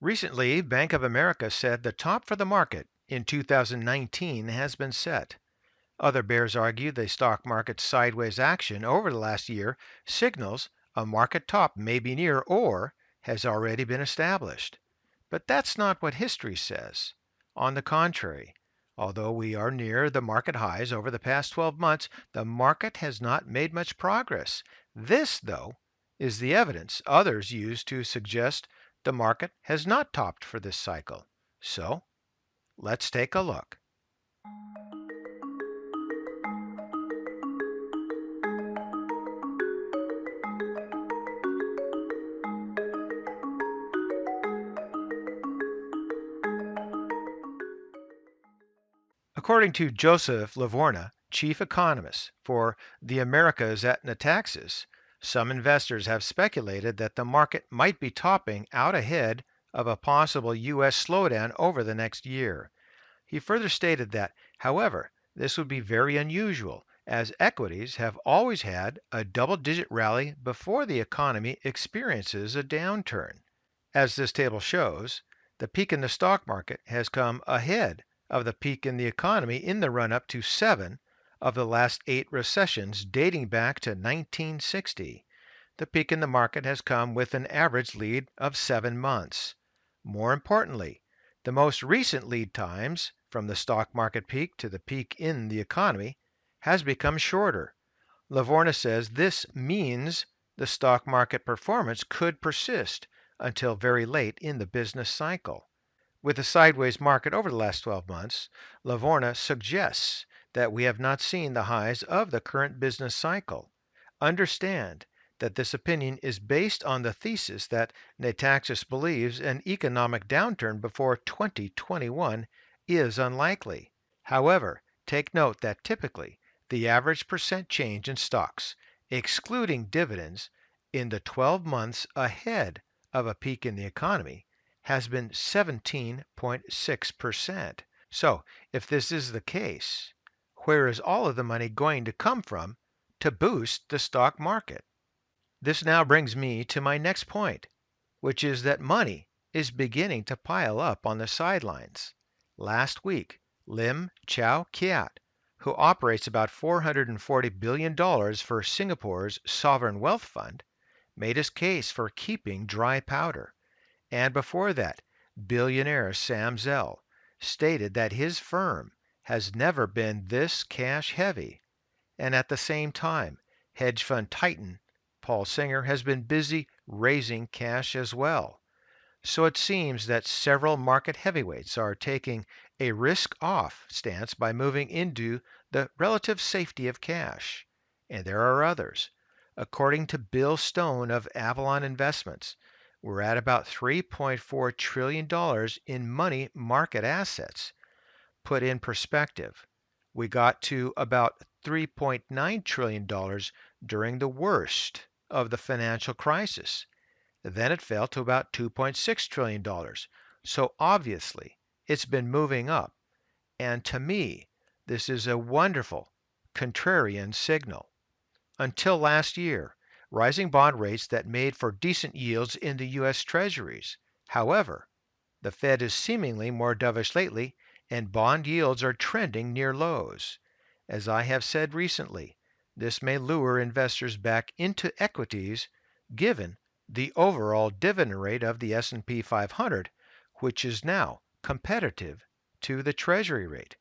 Recently, Bank of America said the top for the market in 2019 has been set. Other bears argue the stock market's sideways action over the last year signals a market top may be near or has already been established. But that's not what history says. On the contrary, although we are near the market highs over the past 12 months, the market has not made much progress. This, though, is the evidence others use to suggest the market has not topped for this cycle. So, let's take a look. According to Joseph LaVorna, chief economist for the Americas at Natixis, some investors have speculated that the market might be topping out ahead of a possible U.S. slowdown over the next year. He further stated that, however, this would be very unusual as equities have always had a double-digit rally before the economy experiences a downturn. As this table shows, the peak in the stock market has come ahead of the peak in the economy in the run-up to 7 of the last 8 recessions dating back to 1960. The peak in the market has come with an average lead of 7 months. More importantly, the most recent lead times from the stock market peak to the peak in the economy has become shorter. LaVorna says this means the stock market performance could persist until very late in the business cycle. With a sideways market over the last 12 months, LaVorna suggests that we have not seen the highs of the current business cycle. Understand that this opinion is based on the thesis that Natixis believes an economic downturn before 2021 is unlikely. However, take note that typically the average percent change in stocks, excluding dividends, in the 12 months ahead of a peak in the economy has been 17.6%. So, if this is the case, where is all of the money going to come from to boost the stock market? This now brings me to my next point, which is that money is beginning to pile up on the sidelines. Last week, Lim Chow Kiat, who operates about $440 billion for Singapore's sovereign wealth fund, made his case for keeping dry powder. And before that, billionaire Sam Zell stated that his firm has never been this cash heavy. And at the same time, hedge fund titan Paul Singer has been busy raising cash as well. So it seems that several market heavyweights are taking a risk-off stance by moving into the relative safety of cash. And there are others. According to Bill Stone of Avalon Investments, we're at about $3.4 trillion in money market assets. Put in perspective, we got to about $3.9 trillion during the worst of the financial crisis. Then it fell to about $2.6 trillion. So obviously, it's been moving up. And to me, this is a wonderful contrarian signal. Until last year, rising bond rates that made for decent yields in the U.S. Treasuries. However, the Fed is seemingly more dovish lately, and bond yields are trending near lows. As I have said recently, this may lure investors back into equities given the overall dividend rate of the S&P 500, which is now competitive to the Treasury rate.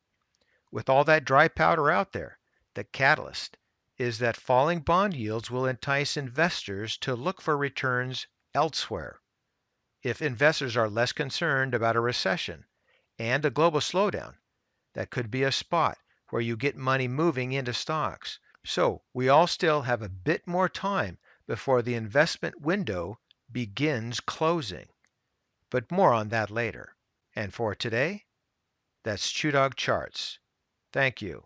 With all that dry powder out there, the catalyst is that falling bond yields will entice investors to look for returns elsewhere. If investors are less concerned about a recession and a global slowdown, that could be a spot where you get money moving into stocks. So we all still have a bit more time before the investment window begins closing. But more on that later. And for today, that's ChewDog Charts. Thank you.